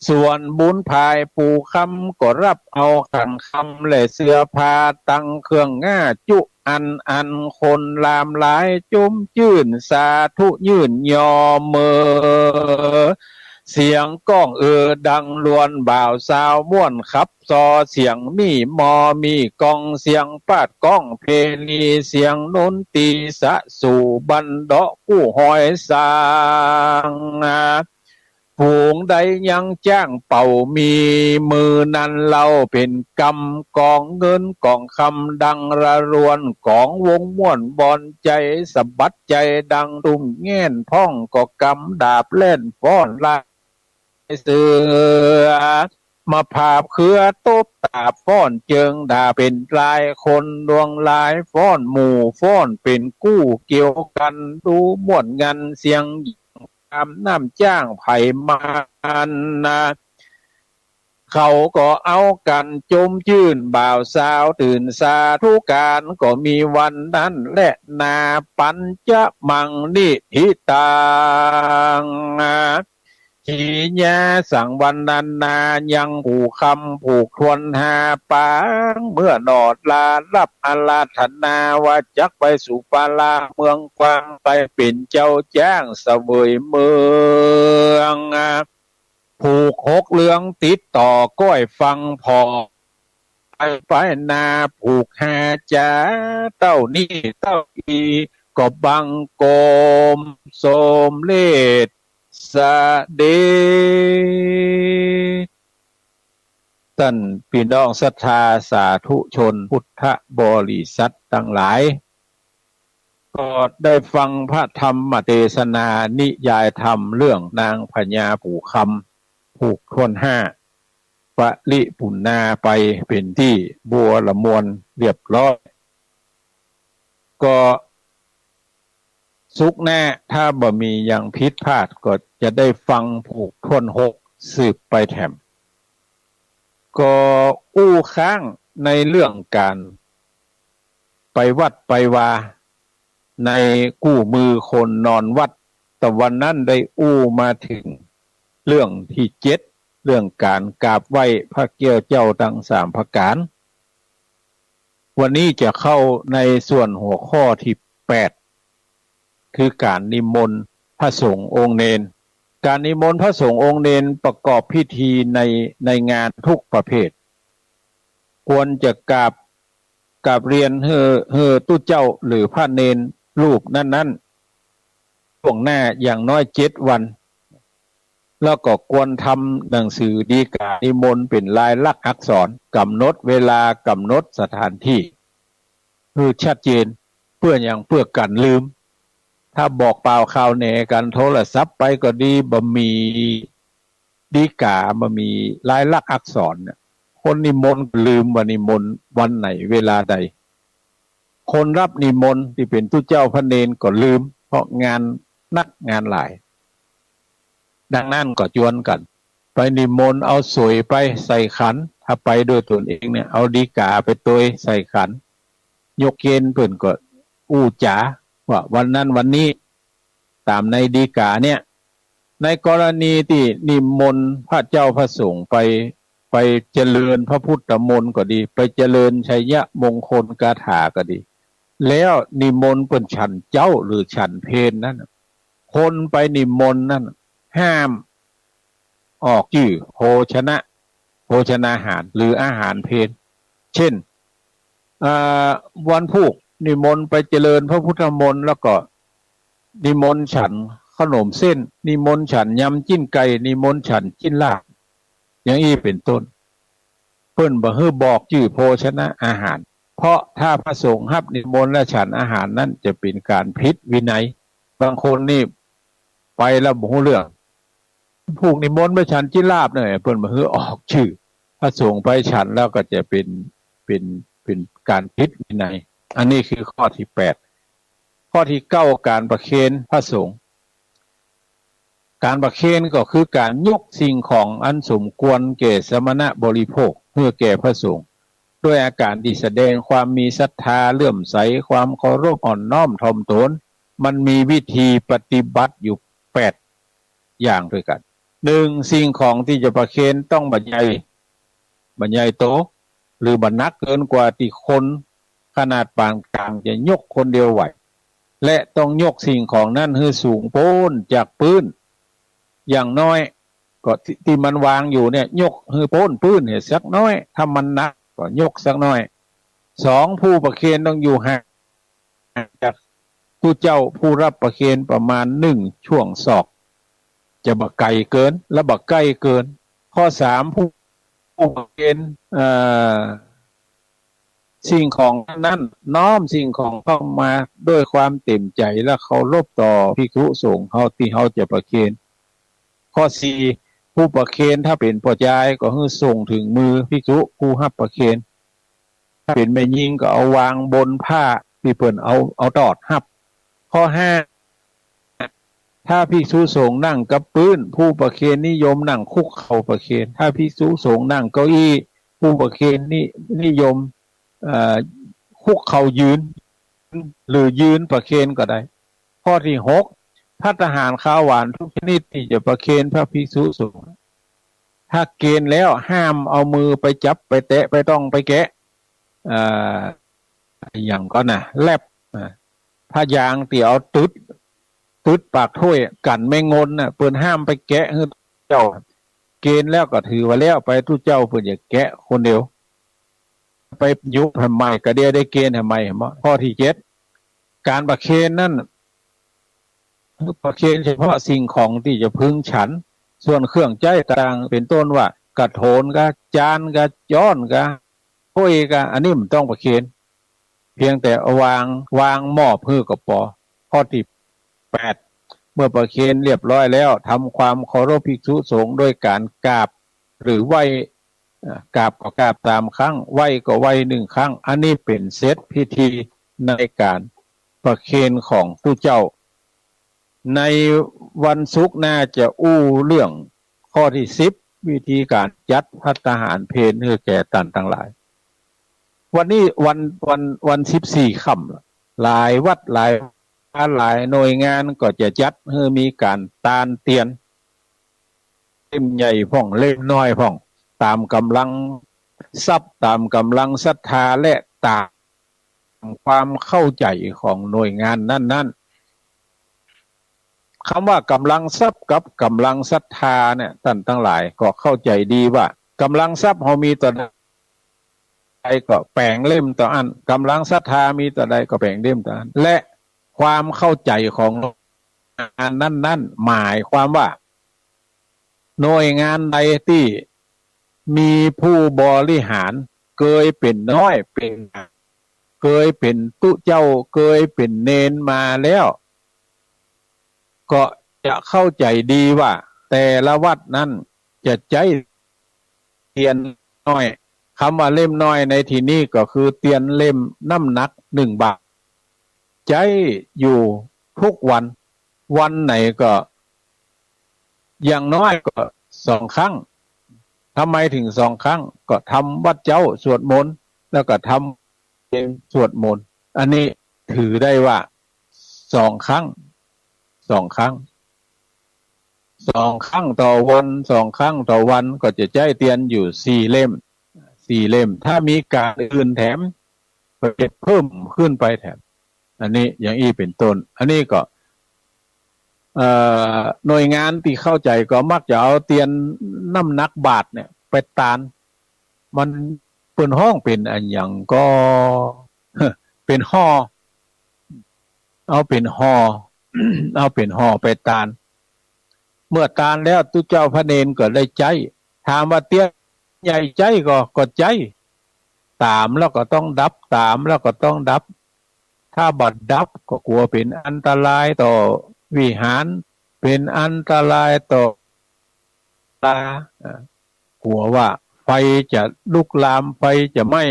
B: ส่วนบุญภายปูคำก็รับเอาขันคำและเสื้อผ้าตั้งเครื่องง่าจุอันคนลามหลายจุ้มจื่นสาธุยื่นยอมือเสียงก้องดังลวนบ่าวสาวม่วนขับซอเสียงมีมอมีกองเสียงปาดก้องเพลีเสียงนนตีสะสู่บันเดาะกู้หอยสางฝูงใดยังจ้างเป่ามีมือนั้นเราเป็นกำกองเงินกองคำดังระรวนกองวงม่วนบอนใจสะบัดใจดังตุ้มแง่นพ่องก็กำดาบเล่นฟ้อนลายเสือมาภาพเครือตบตาฟ้อนเจิงด่าเป็นลายคนดวงลายฟ้อนหมู่ฟ้อนเป็นกู้เกี่ยวกันดูม่วนงันเสียงน้ำจ้างไผ่มันเขาก็เอากันจมจื่นบ่าวสาวตื่นสาธุการก็มีวันนั้นและนาปัญจมังนิธิตังขีญาสั่งวันนันนายังผูกคำผูกทวนหาปางเมื่อนอดลารับอาราธนาว่าจักไปสู่ปาลาเมืองกวางไปเป็นเจ้าจ้างเสวยเมืองผูก6เรืองติดต่อก้อยฟังพอไปนาผูก5จ้าเต้านี่เต้าอีก็บังโกมโสมเลศสะเดท่านพี่น้องศรัทธาสาธุชนพุทธบริษัททั้งหลายก็ได้ฟังพระธรรมเทศนานิยายธรรมเรื่องนางพญาผูกคำผูกทวน5ปริปุณนาไปเป็นที่บัวละมวลเรียบร้อยก็สุขแน่ถ้าบ่มีอย่างผิดพลาดก็จะได้ฟังผูกทวน6สืบไปแถมก็อู้ค้างในเรื่องการไปวัดไปวาในกู้มือคนนอนวัดแต่วันนั้นได้อู้มาถึงเรื่องที่7เรื่องการกราบไหว้พระเกี้ยวเจ้าทั้ง3ประการวันนี้จะเข้าในส่วนหัวข้อที่8คือการนิมนต์พระสงฆ์องค์เนนการนิมนต์พระสงฆ์องค์เนนประกอบพิธีในงานทุกประเภทควรจะกราบเรียนเฮอตู้เจ้าหรือพระเนนรูปนั้นล่วงหน้าอย่างน้อย7 วันแล้วก็ควรทำหนังสือดีกานิมนต์เป็นลายลักษณ์อักษรกำหนดเวลากำหนดสถานที่คือชัดเจนเพื่อกันลืมถ้าบอกเปล่าข่าวแหน่กันโทรศัพท์ไปก็ดีบ่มีดีกาบ่มีลายลักษณ์อักษรเนี่ยคนนิมนต์ลืมว่านิมนต์วันไหนเวลาใดคนรับนิมนต์ที่เป็นตู้เจ้าพระเนนก็ลืมเพราะงานนักงานหลายดังนั้นก็จวนกันไปนิมนต์เอาสวยไปใส่ขันถ้าไปโดยตนเองเนี่ยเอาดีกาไปตัวใส่ขันยกเกณฑ์เพิ่นก็อู้จ๋าว่าวันนั้นวันนี้ตามในดีกาเนี่ย ในกรณีที่นิมนต์พระเจ้าพระสงฆ์ไปเจริญพระพุทธมนต์ก็ดีไปเจริญชัยมงคลกถาก็ดีแล้วนิมนต์เป็นฉันเจ้าหรือฉันเพลนั้นคนไปนิมนต์นั่นห้ามออกชื่อโภชนาหารหรืออาหารเพลเช่นวันพุธนิมนต์ไปเจริญพระพุทธมนต์แล้วก็นิมนต์ฉันขนมเส้นนิมนต์ฉันยำจิ้นไก่นิมนต์ฉันจิ้นลาบอย่างนี้เป็นต้นเพิ่นบ่ฮื้อบอกชื่อโภชนะอาหารเพราะถ้าพระสงฆ์รับนิมนต์และฉันอาหารนั้นจะเป็นการผิดวินัยบางคนนี่ไปแล้วบ่ฮู้เรื่องผูกนิมนต์ไปฉันจิ้นลาบเนี่ยเพิ่นบ่ฮื้อออกชื่อพระสงฆ์ไปฉันแล้วก็จะเป็นการผิดวินัยอันนี้คือข้อที่8ข้อที่9การประเคนพระสงฆ์การประเคนก็คือการยกสิ่งของอันสมควรแก่สมณะบริโภคเพื่อแก่พระสงฆ์ด้วยอาการที่แสดงความมีศรัทธาเลื่อมใสความเคารพอ่อนน้อมถ่อมตนมันมีวิธีปฏิบัติอยู่8อย่างด้วยกัน1สิ่งของที่จะประเคนต้องบรรยายโตหรือบรรนักเกินกว่าที่คนขนาดปานกลางจะยกคนเดียวไหวและต้องยกสิ่งของนั้นให้สูงโพ้นจากพื้นอย่างน้อยก็ที่มันวางอยู่เนี่ยยกให้โพ้นพื้นเนี่ยสักน้อยถ้ามันหนักก็ยกสักน้อย2ผู้ประเคนต้องอยู่ห่างจากผู้เจ้าผู้รับประเคนประมาณ1ช่วงศอกจะบักไกลเกินและบักใกล้เกินข้อ3ผู้ประเคนสิ่งของนั้นน้อมสิ่งของเข้ามาด้วยความเต็มใจและเคารพต่อภิกษุสงฆ์เขาที่เขาจะประเคนข้อ4ผู้ประเคนถ้าเป็นพ่อชายก็ให้ส่งถึงมือภิกษุผู้รับประเคนถ้าเป็นแม่หญิงก็เอาวางบนผ้าที่เพิ่นเอาตอดรับข้อ5ถ้าภิกษุสงฆ์นั่งกับพื้นผู้ประเคนนิยมนั่งคุกเข่าประเคนถ้าภิกษุสงฆ์นั่งเก้าอี้ผู้ประเคนนิยมคุกเข่ายืนหรือยืนประเคนก็ได้ข้อที่6ภัตตาหารข้าวหวานทุกชนิดที่จะประเคนพระภิกษุสงฆ์ถ้าเกณฑ์แล้วห้ามเอามือไปจับไปแตะไปต้องไปแกะอย่างก็นะแลบผ้ายางที่เอาตึดปากถ้วยกันไม่งนน่ะเปิ้นห้ามไปแกะให้เจ้าเกณฑ์แล้วก็ถือว่าแล้วไปทุกเจ้าเปิ้นอย่าแกะคนเดียวไปยุบทำไมก็เดียวได้เกณฑ์ทำไมข้อที่7การประเคนนั่นประเคนเฉพาะสิ่งของที่จะพึงฉันส่วนเครื่องใช้ต่างเป็นต้นว่ากระโถนกะจานกะจ้อนกะถ้วยกะอันนี้มันต้องประเคนเพียงแต่วางมอบเพื่อกับปอข้อที่8เมื่อประเคนเรียบร้อยแล้วทำความเคารพภิกษุสงฆ์ด้วยการกราบหรือไหว้กราบก็กราบตามครั้งไหว้ก็ไหว้1ครั้งอันนี้เป็นเซตพิธีในการประเคนของผู้เจ้าในวันศุกร์น่าจะอู้เรื่องข้อที่10วิธีการจัดภัตตาหารเพลให้แก่ท่านทั้งหลายวันนี้วัน14ค่ำหลายวัดหลายหน่วยงานก็จะจัดให้มีการตานเตียนเล่มใหญ่พ่องเล่มน้อยพ่องตามกำลังทรัพย์ตามกำลังศรัทธาและตามความเข้าใจของหน่วยงานนั้นคำว่ากำลังทรัพย์กับกำลังศรัทธาเนี่ยท่านทั้งหลายก็เข้าใจดีว่ากำลังทรัพย์เรามีต่อใดก็แบ่งเล่มต่ออันกำลังศรัทธามีต่อใดก็แบ่งเล่มต่ออันและความเข้าใจของงานนั้นหมายความว่าหน่วยงานใดที่มีผู้บริหารเคยเป็นน้อยเป็นเคยเป็นตุเจ้าเคยเป็นเนนมาแล้วก็จะเข้าใจดีว่าแต่ละวัดนั้นจะใช้เตียนน้อยคำว่าเล่มน้อยในที่นี้ก็คือเตียนเล่มน้ำหนัก1 บาทใช้อยู่ทุกวันไหนก็อย่างน้อยก็2 ครั้งทำไมถึง2 ครั้งก็ทำวัดเจ้าสวดมนต์แล้วก็ทำเองสวดมนต์อันนี้ถือได้ว่า2 ครั้ง 2 ครั้งต่อวันก็จะใจเตียนอยู่4 เล่มถ้ามีการอื่นแถมก็จะเพิ่มขึ้นไปแถมอันนี้อย่างอี้เป็นต้นอันนี้ก็หน่วยงานที่เข้าใจก็มักจะเอาเตียนน้ำหนักบาทเนี่ยไปตานมันเป็นห้องเป็นอันอย่างก็ เป็นห่อเอาเป็นห่อ เอาเป็นห่อไปตานเมื่อตานแล้วตุเจ้าพระเนนก็ได้ใจถามว่าเตี้ยใหญ่ใจก็ใจตามแล้วก็ต้องดับตามแล้วก็ต้องดับถ้าบัดดับก็กลัวเป็นอันตรายต่อวิหารเป็นอันตรายต่อตากลัวว่าไฟจะลุกลามไฟจะไหม้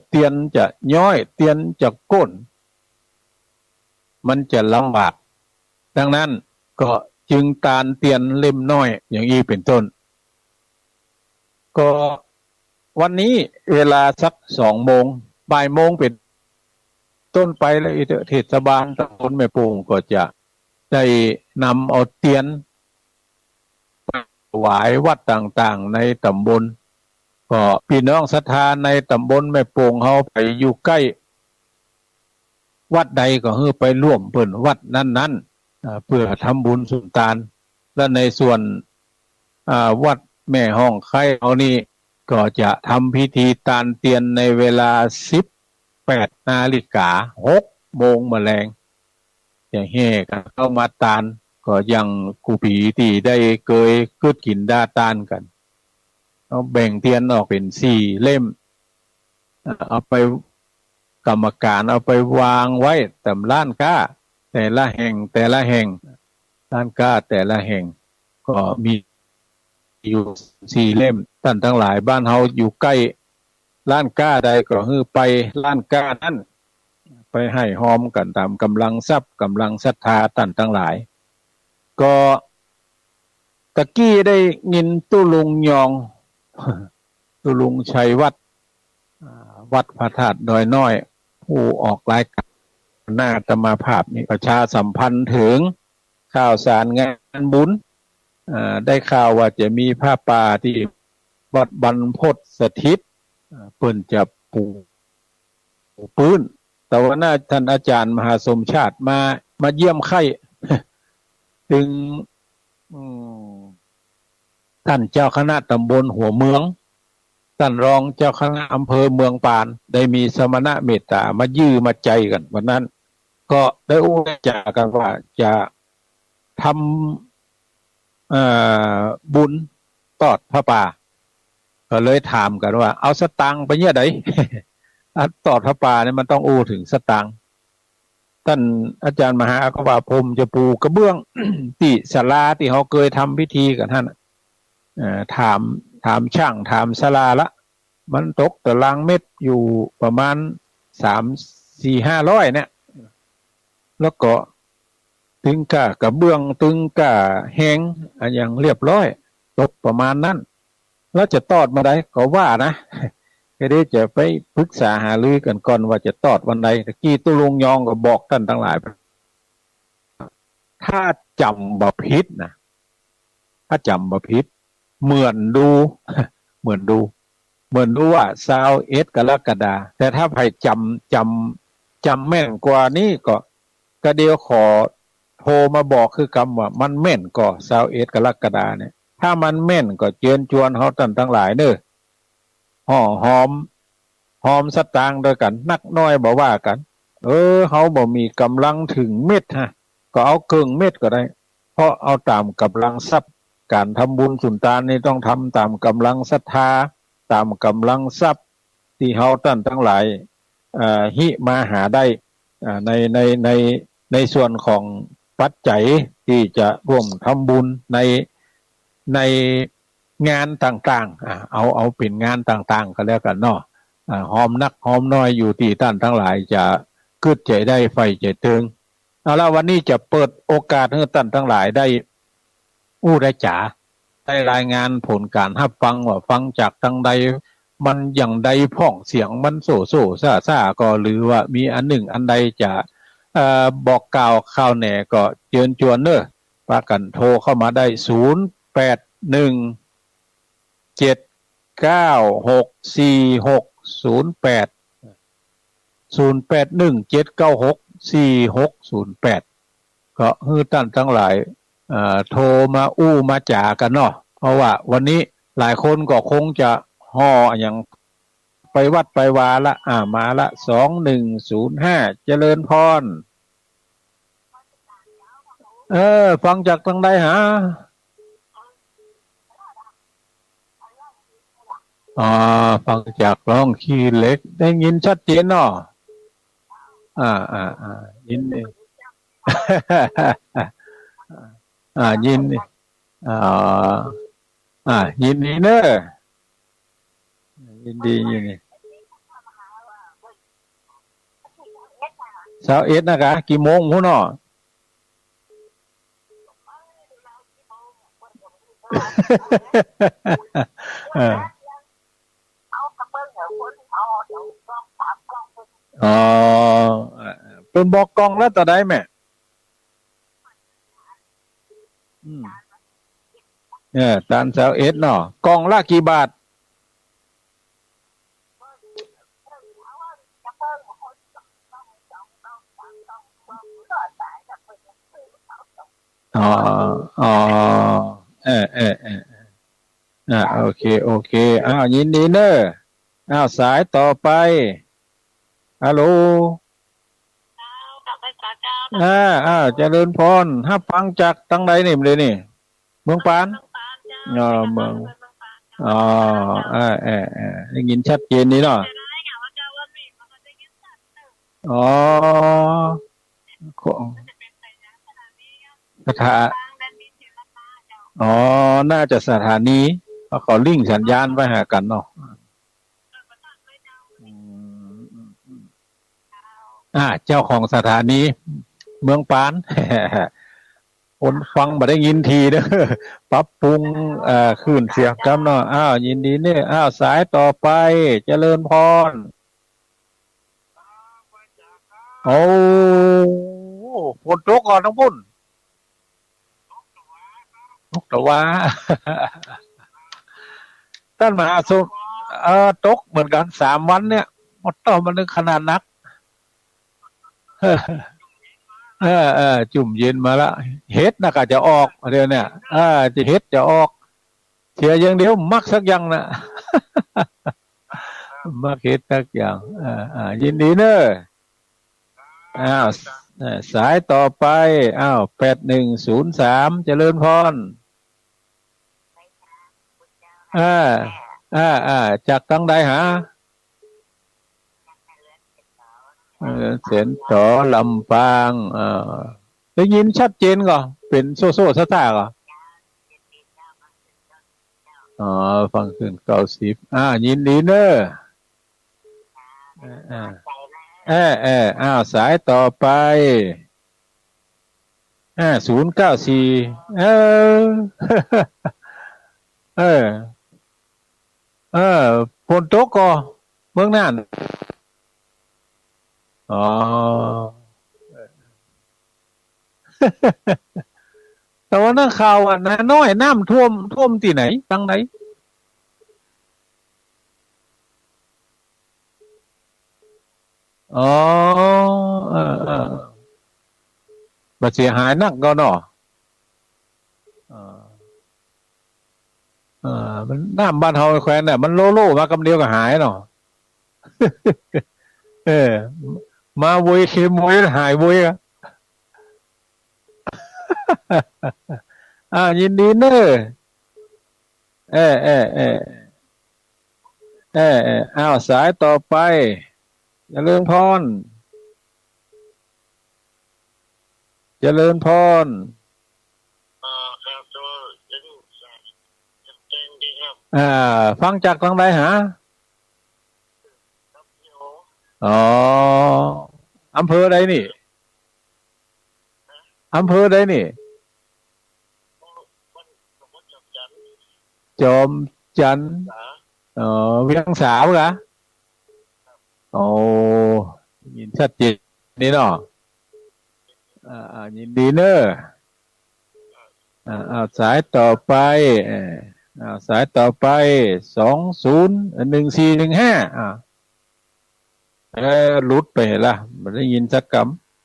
B: เตียนจะย้อยเตียนจะก้นมันจะลำบากดังนั้นก็จึงตานเตียนเล่มน้อยอย่างนี้เป็นต้นก็วันนี้เวลาสัก2 โมงบ่ายโมงเป็นต้นไปแล้วเทศบาลตำบลแม่โป่งก็จะได้นำเอาเตียนไปถวายวัดต่างๆในตำบลก็พี่น้องศรัทธาในตำบลแม่โป่งเขาไปอยู่ใกล้วัดใดก็คือไปร่วมเปิ่นวัดนั้นๆเพื่อทำบุญสุนทานและในส่วนวัดแม่ห้องไข่เอานี่ก็จะทำพิธีตานเตียนในเวลา18 นาฬิกา6 โมงแมลงอย่างเฮกันเข้ามาตานก็ยังกูผีที่ได้เคยกึดกินดาตานกันเอาแบ่งเตียนออกเป็น4 เล่มเอาไปกรรมการเอาไปวางไว้ตามร้านค้าแต่ละแห่งร้านค้าแต่ละแห่งก็มีอยู่4 เล่มท่านทั้งหลายบ้านเฮาอยู่ใกล้ร้านค้าใดก็คือไปร้านค้านั้นไปให้หอมกันตามกำลังทรัพย์กำลังศรัทธาท่านทั้งหลายก็ตะกี้ได้ยินตุลุงยอง ตุลุงชัยวัดพระธาตุดอยน้อยผู้ออกรายการหน้าธรรมภาพนี่ประชาสัมพันธ์ถึงข่าวสารงานบุญได้ข่าวว่าจะมีผ้าป่าที่วัดบรรพตสถิตเปิ้นจะปูปื้นแต่ว่าหน้าท่านอาจารย์มหาสมชาติมาเยี่ยมไข้ ถึงท่านเจ้าคณะตำบลหัวเมืองท่านรองเจ้าคณะอำเภอเมืองปานได้มีสมณะเมตตามายื้อมาใจกันวันนั้นก็ได้อู้จากันว่าจะทำบุญตอดพระป่าก็เลยถามกันว่าเอาสตังค์ไปเนี่ยได ตอดพระป่าเนี่ยมันต้องอู้ถึงสตังค์ท่านอาจารย์มหาก็ว่าผมจะปูกระเบื้อง ที่ศาลาที่เขาเคยทำพิธีกับท่านถามช่างถามศาลาละมันตกตารางเม็ดอยู่ประมาณ300-400-500เนี่ยแล้วก็ตึงกระเบื้องตึงกะแห้งอย่างเรียบร้อยตกประมาณนั้นแล้วจะตอดมาได้ก็ว่านะก็ได้จะไปปรึกษาหารือกันก่อนว่าจะตอดวันใดตะกี้ตุลุงยองก็บอกท่านทั้งหลายถ้าจำบ่ผิดนะถ้าจำบ่ผิดเหมือนดู เหมือนดูว่า21 กรกฎาคมแต่ถ้าใครจำแม่นกว่านี้ก็เดียวขอโทรมาบอกคือคำว่ามันแม่นก็21 กรกฎาคมเนี่ยถ้ามันแม่นก็เชิญชวนเฮาท่านทั้งหลายเด้อหอมสตางค์ด้วยกันนักน้อยบ่ว่ากันเฮาบ่มีกำลังถึงเม็ดฮะก็เอาครึ่งเม็ดก็ได้เพราะเอาตามกำลังทรัพย์การทำบุญสุนทานนี่ต้องทำตามกำลังศรัทธาตามกำลังทรัพย์ที่เฮาท่านทั้งหลายหิมาหาได้ในส่วนของปัจจัยที่จะร่วมทำบุญในงานต่างๆเอาเป็นงานต่างๆก็แล้วกันเนาะหอมนักหอมน้อยอยู่ที่ท่านทั้งหลายจะกึดใจได้ไฟใจตึงเอาละวันนี้จะเปิดโอกาสให้ท่านทั้งหลายได้ได้จ๋าได้รายงานผลการรับฟังว่าฟังจากทางใดมันอย่างใดพ่องเสียงมันโซ่ซ่าก็หรือว่ามีอันหนึ่งอันใดจะบอกกล่าวข่าวแหน่ก็เชิญชวนเนอะไป ากันโทรเข้ามาได้08179646080817964608ก็ฮือท่านทั้งหลายโทรมาอู้มาจ่ากันเนาะเพราะว่าวันนี้หลายคนก็คงจะห่ออย่างไปวัดไปวาละมาละ2105เจริญพรฟังจากทางใดหาฟังจากร้องขี้เล็กได้ยินชัดเจนเนาะยินดียินดียินดีเนอะยินดียินดี21นะคะกี่โมงพุ่นเนาะเป็นบอกกองแล้วต่อได้ไหมตาน21เนาะกองละกี่บาทโอเคยินดีเนอะสายต่อไปฮัลโหลเจริญพรถ้าฟังจากตั้งใดนี่เลยนี่เมืองปานเมืองได้ยินชัดเจนนี่เนาะสถาน่าจะสถานีเพราะเขาลิงก์สัญญาณไว้หากันเนาะเจ้าของสถานีเมืองปานคนฟังบ่ได้ยินทีเด้อปรับปรุงคลื่นเสียงกันเนาะยินดีเนี่ยสายต่อไปเจริญพรฝนตกก่อนทั้งพุ่นตกแต่ว่าท่านมหาสุตกเหมือนกัน3 วันเนี่ยมันขนาดนักจุ่มเย็นมาละเฮ็ดน่ะก็จะออกเดี๋ยวเนี่ยจะเฮ็ดจะออกเสียอย่างเดียวมักสักอย่างนะมักเฮ็ดสักอย่างยินดีเนอะสายต่อไป8103เจริญพรจากทางใดหาเสียนต่อลำปางได้ยินชัดเจนก่อเป็นโซ่ซ่าก่อฟังขึ้น90ยินดีเนอะสายต่อไป094ฝนตกก่อเมืองน่านแต่ว่านักข่าวน้อยน้ำท่วมที่ไหนตั้งไหนบาดเสียหายนักก็เนาะมันน้ำบ้านเฮาแคว้นเนี่ยมันโลมากำเดียวก็หายเนาะมาบุยเข็มบุยหายบุยยินดีเนอะสายต่อไปเจริญพร
C: ครับตัวยังเก่งดีครับ
B: ฟังจากทางใดหาอำเภอใดนี่จอมจันทร์เวียงสาวเหรอยินชัดเจนนี่เนาะยินดีเนอะ สายต่อไปสายต่อไป201415หลุดไปละไม่ได้ยินสักค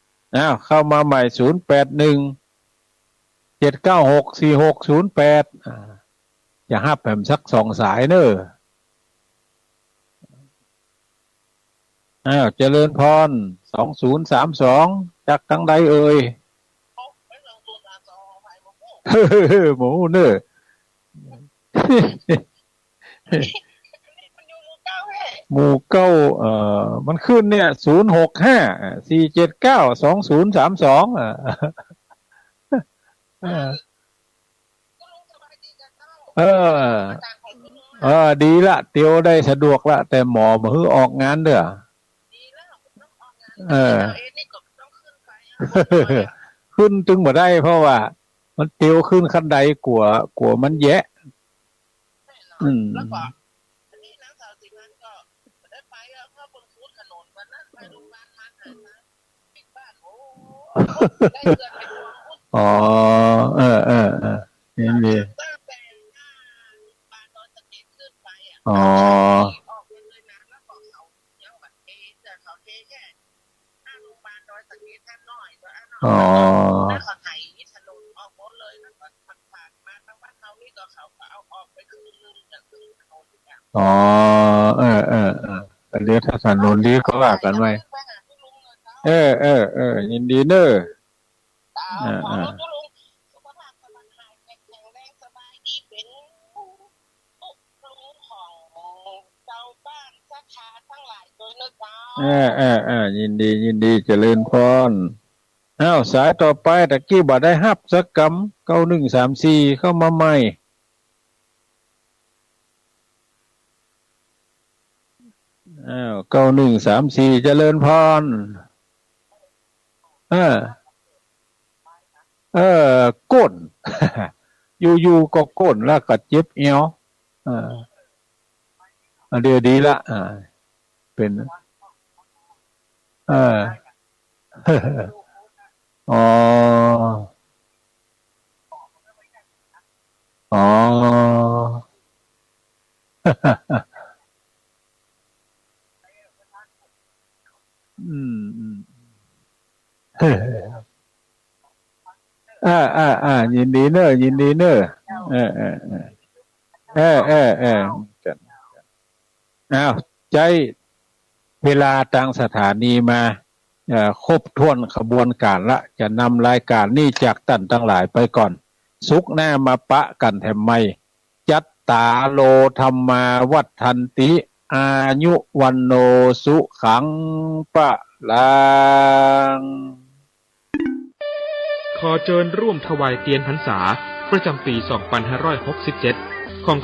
B: ำเข้ามาใหม่0817964608จะหับแผมสัก2 สายเนอะเจริญพร2032จากทางใดเอ่ย หมูเนอะหมู่เก้ามันขึ้นเนี่ย0654792032ดีละเตียวได้สะดวกละแต่หมอมือออกงานเด้อขึ้นตึงบ่ได้เพราะว่ามันเตียวขึ้นขั้นใดกลัวมันแยะแล้วก็อันนี้นางสาวสิมันก็ได้ไปเพราะบนฟูดถนนวันนั้นไปโรงพยาบาลมาหาปิดบ้านโอ้ได้เงินไปทวงนี่ดีออกเลยนะแล้วบอกเขายังแบบแต่เขาแค่โรงพยาบาลดอยสะเก็ดแค่น้อยแล้วเขาไถถนนออกหมดเลยแล้วก็ผ่านมาทั้งบ้านเขานี่ก็เขาเอาออกไปคืนนึงจากคืนถนนเรียกถ้าถนนนี้ก็ว่ากันไว้ยินดีเนอะยินดีเจริญพรสายต่อไปตะกี้บ่ได้ฮับสักกำ9134เข้ามาใหม่9134เจริญพรก้น อยู่ก็ก้นแล้วก็เจ็บเอวเดี๋ยวดีละเป็นยินดีเนอะใจเวลาต่างสถานีมาครบถ้วนขบวนการละจะนำรายการนี้จากท่านทั้งหลายไปก่อนสุกหน้ามาปะกันแถมไม่จัตตาโลธรรมาวัฏทันติอายุวันโนสุขังปะลัง
D: ขอเชิญร่วมถวายเทียนพรรษาประจำปี 2567